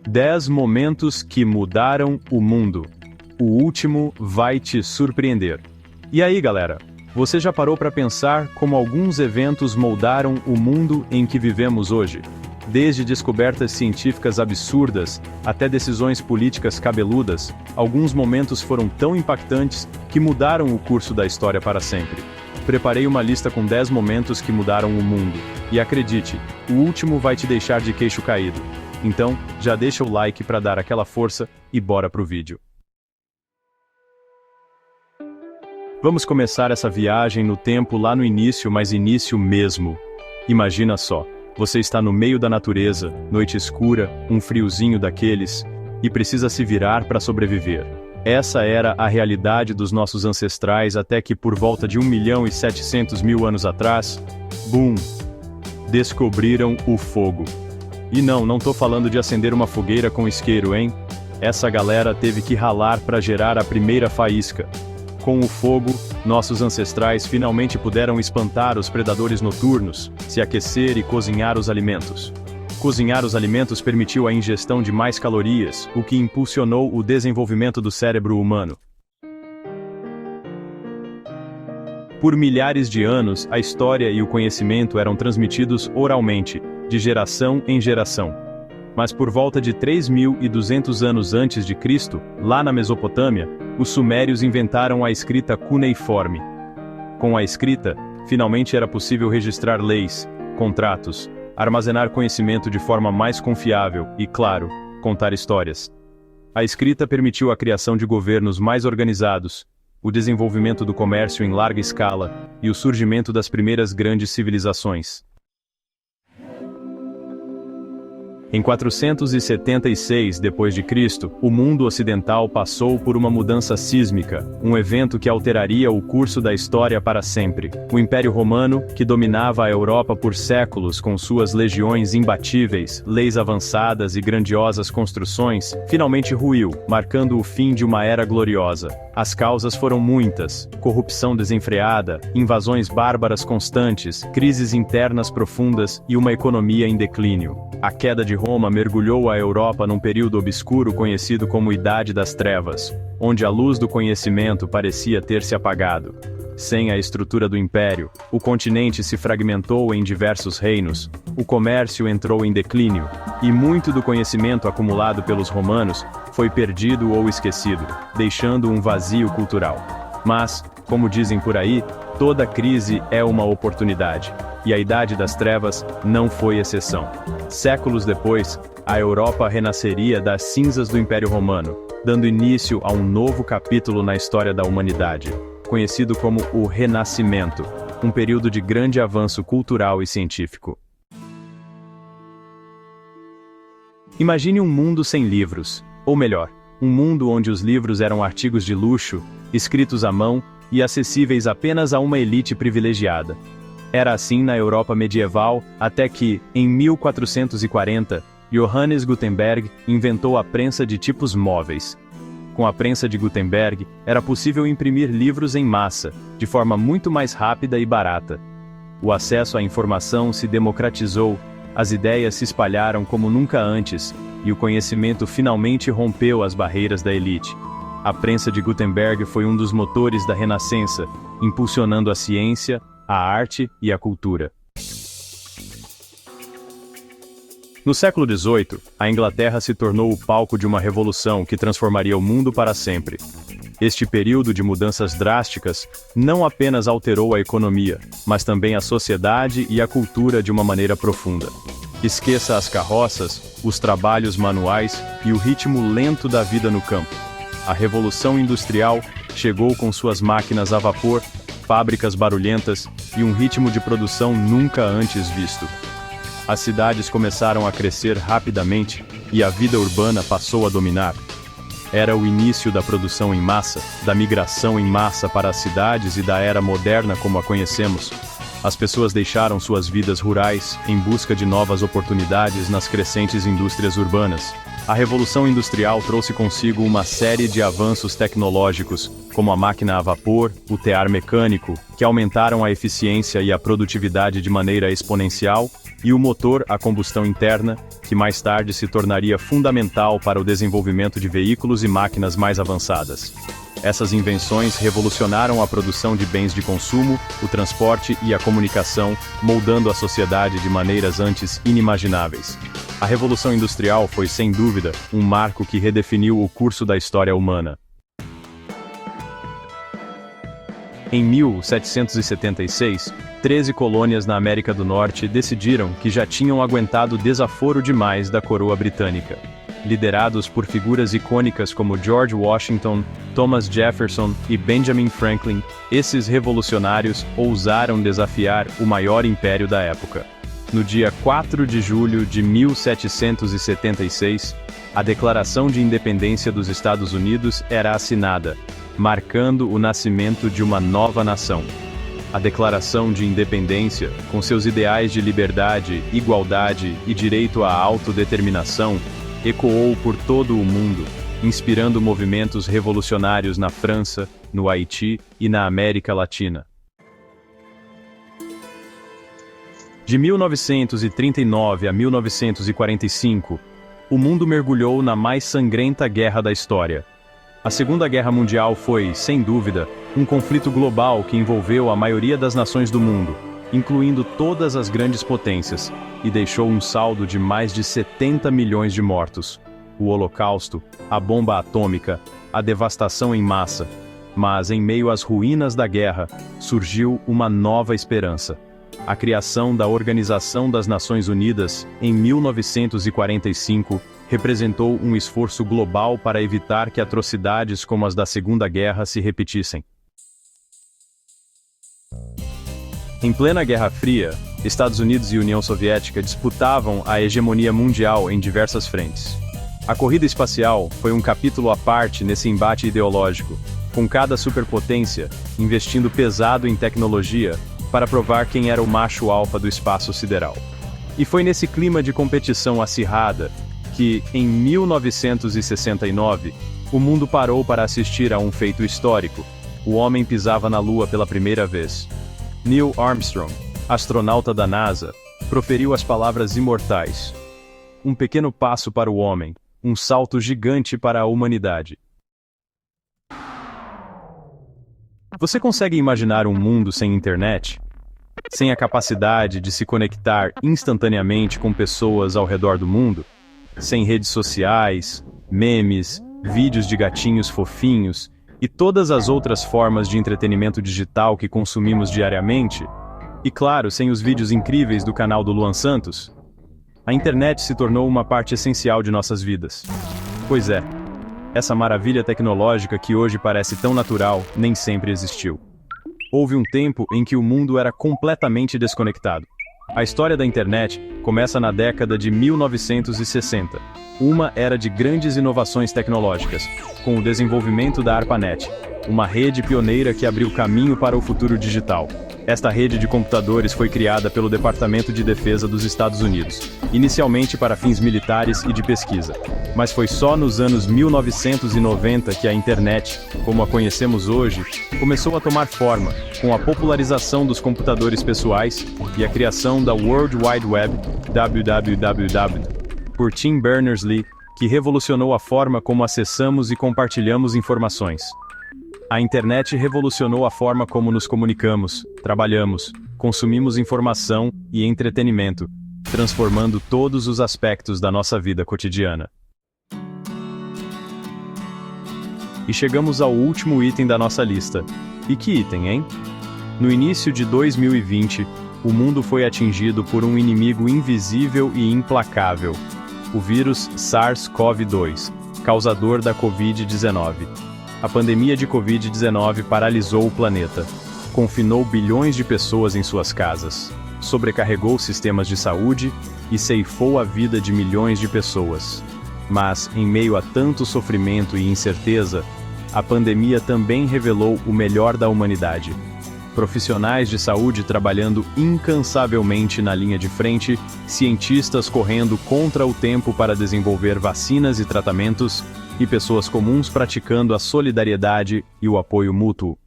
10 momentos que mudaram o mundo. O último vai te surpreender. E aí, galera? Você já parou para pensar como alguns eventos moldaram o mundo em que vivemos hoje? Desde descobertas científicas absurdas até decisões políticas cabeludas, alguns momentos foram tão impactantes que mudaram o curso da história para sempre. Preparei uma lista com 10 momentos que mudaram o mundo. E acredite, o último vai te deixar de queixo caído. Então, já deixa o like para dar aquela força e bora pro vídeo. Vamos começar essa viagem no tempo lá no início, mas início mesmo. Imagina só, você está no meio da natureza, noite escura, um friozinho daqueles, e precisa se virar para sobreviver. Essa era a realidade dos nossos ancestrais até que por volta de 1.700.000 anos atrás, BUM! Descobriram o fogo. E não tô falando de acender uma fogueira com isqueiro, hein? Essa galera teve que ralar para gerar a primeira faísca. Com o fogo, nossos ancestrais finalmente puderam espantar os predadores noturnos, se aquecer e cozinhar os alimentos. Cozinhar os alimentos permitiu a ingestão de mais calorias, o que impulsionou o desenvolvimento do cérebro humano. Por milhares de anos, a história e o conhecimento eram transmitidos oralmente, de geração em geração. Mas por volta de 3.200 anos antes de Cristo, lá na Mesopotâmia, os sumérios inventaram a escrita cuneiforme. Com a escrita, finalmente era possível registrar leis, contratos, armazenar conhecimento de forma mais confiável e, claro, contar histórias. A escrita permitiu a criação de governos mais organizados, o desenvolvimento do comércio em larga escala e o surgimento das primeiras grandes civilizações. Em 476 d.C., o mundo ocidental passou por uma mudança sísmica, um evento que alteraria o curso da história para sempre. O Império Romano, que dominava a Europa por séculos com suas legiões imbatíveis, leis avançadas e grandiosas construções, finalmente ruiu, marcando o fim de uma era gloriosa. As causas foram muitas: corrupção desenfreada, invasões bárbaras constantes, crises internas profundas e uma economia em declínio. A queda de Roma mergulhou a Europa num período obscuro conhecido como Idade das Trevas, onde a luz do conhecimento parecia ter se apagado. Sem a estrutura do império, o continente se fragmentou em diversos reinos, o comércio entrou em declínio, e muito do conhecimento acumulado pelos romanos foi perdido ou esquecido, deixando um vazio cultural. Mas, como dizem por aí, toda crise é uma oportunidade, e a Idade das Trevas não foi exceção. Séculos depois, a Europa renasceria das cinzas do Império Romano, dando início a um novo capítulo na história da humanidade, conhecido como o Renascimento, um período de grande avanço cultural e científico. Imagine um mundo sem livros, ou melhor, um mundo onde os livros eram artigos de luxo, escritos à mão e acessíveis apenas a uma elite privilegiada. Era assim na Europa medieval, até que, em 1440, Johannes Gutenberg inventou a prensa de tipos móveis. Com a prensa de Gutenberg, era possível imprimir livros em massa, de forma muito mais rápida e barata. O acesso à informação se democratizou, as ideias se espalharam como nunca antes, e o conhecimento finalmente rompeu as barreiras da elite. A prensa de Gutenberg foi um dos motores da Renascença, impulsionando a ciência, a arte e a cultura. No século XVIII, a Inglaterra se tornou o palco de uma revolução que transformaria o mundo para sempre. Este período de mudanças drásticas não apenas alterou a economia, mas também a sociedade e a cultura de uma maneira profunda. Esqueça as carroças, os trabalhos manuais e o ritmo lento da vida no campo. A Revolução Industrial chegou com suas máquinas a vapor, fábricas barulhentas e um ritmo de produção nunca antes visto. As cidades começaram a crescer rapidamente e a vida urbana passou a dominar. Era o início da produção em massa, da migração em massa para as cidades e da era moderna como a conhecemos. As pessoas deixaram suas vidas rurais em busca de novas oportunidades nas crescentes indústrias urbanas. A Revolução Industrial trouxe consigo uma série de avanços tecnológicos, como a máquina a vapor, o tear mecânico, que aumentaram a eficiência e a produtividade de maneira exponencial, e o motor a combustão interna, que mais tarde se tornaria fundamental para o desenvolvimento de veículos e máquinas mais avançadas. Essas invenções revolucionaram a produção de bens de consumo, o transporte e a comunicação, moldando a sociedade de maneiras antes inimagináveis. A Revolução Industrial foi, sem dúvida, um marco que redefiniu o curso da história humana. Em 1776, 13 colônias na América do Norte decidiram que já tinham aguentado o desaforo demais da coroa britânica. Liderados por figuras icônicas como George Washington, Thomas Jefferson e Benjamin Franklin, esses revolucionários ousaram desafiar o maior império da época. No dia 4 de julho de 1776, a Declaração de Independência dos Estados Unidos era assinada, marcando o nascimento de uma nova nação. A Declaração de Independência, com seus ideais de liberdade, igualdade e direito à autodeterminação, ecoou por todo o mundo, inspirando movimentos revolucionários na França, no Haiti e na América Latina. De 1939 a 1945, o mundo mergulhou na mais sangrenta guerra da história. A Segunda Guerra Mundial foi, sem dúvida, um conflito global que envolveu a maioria das nações do mundo, incluindo todas as grandes potências, e deixou um saldo de mais de 70 milhões de mortos. O Holocausto, a bomba atômica, a devastação em massa. Mas, em meio às ruínas da guerra, surgiu uma nova esperança. A criação da Organização das Nações Unidas, em 1945, representou um esforço global para evitar que atrocidades como as da Segunda Guerra se repetissem. Em plena Guerra Fria, Estados Unidos e União Soviética disputavam a hegemonia mundial em diversas frentes. A corrida espacial foi um capítulo à parte nesse embate ideológico, com cada superpotência investindo pesado em tecnologia para provar quem era o macho alfa do espaço sideral. E foi nesse clima de competição acirrada que, em 1969, o mundo parou para assistir a um feito histórico. O homem pisava na Lua pela primeira vez. Neil Armstrong, astronauta da NASA, proferiu as palavras imortais: um pequeno passo para o homem, um salto gigante para a humanidade. Você consegue imaginar um mundo sem internet? Sem a capacidade de se conectar instantaneamente com pessoas ao redor do mundo? Sem redes sociais, memes, vídeos de gatinhos fofinhos e todas as outras formas de entretenimento digital que consumimos diariamente? E claro, sem os vídeos incríveis do canal do Luan Santos? A internet se tornou uma parte essencial de nossas vidas. Pois é, essa maravilha tecnológica que hoje parece tão natural, nem sempre existiu. Houve um tempo em que o mundo era completamente desconectado. A história da internet começa na década de 1960. Uma era de grandes inovações tecnológicas, com o desenvolvimento da ARPANET, uma rede pioneira que abriu caminho para o futuro digital. Esta rede de computadores foi criada pelo Departamento de Defesa dos Estados Unidos, inicialmente para fins militares e de pesquisa. Mas foi só nos anos 1990 que a internet, como a conhecemos hoje, começou a tomar forma, com a popularização dos computadores pessoais e a criação da World Wide Web, WWW, por Tim Berners-Lee, que revolucionou a forma como acessamos e compartilhamos informações. A internet revolucionou a forma como nos comunicamos, trabalhamos, consumimos informação e entretenimento, transformando todos os aspectos da nossa vida cotidiana. E chegamos ao último item da nossa lista. E que item, hein? No início de 2020, o mundo foi atingido por um inimigo invisível e implacável: o vírus SARS-CoV-2, causador da Covid-19. A pandemia de Covid-19 paralisou o planeta, confinou bilhões de pessoas em suas casas, sobrecarregou sistemas de saúde e ceifou a vida de milhões de pessoas. Mas, em meio a tanto sofrimento e incerteza, a pandemia também revelou o melhor da humanidade. Profissionais de saúde trabalhando incansavelmente na linha de frente, cientistas correndo contra o tempo para desenvolver vacinas e tratamentos, e pessoas comuns praticando a solidariedade e o apoio mútuo.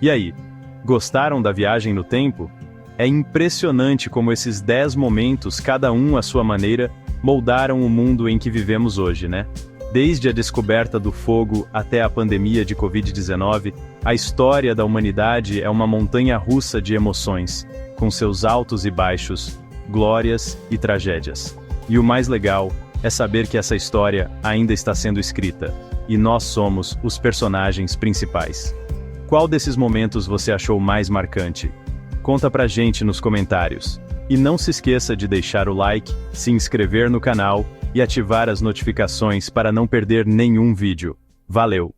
E aí, gostaram da viagem no tempo? É impressionante como esses 10 momentos, cada um à sua maneira, moldaram o mundo em que vivemos hoje, né? Desde a descoberta do fogo até a pandemia de Covid-19, a história da humanidade é uma montanha-russa de emoções, com seus altos e baixos, glórias e tragédias. E o mais legal é saber que essa história ainda está sendo escrita, e nós somos os personagens principais. Qual desses momentos você achou mais marcante? Conta pra gente nos comentários. E não se esqueça de deixar o like, se inscrever no canal e ativar as notificações para não perder nenhum vídeo. Valeu!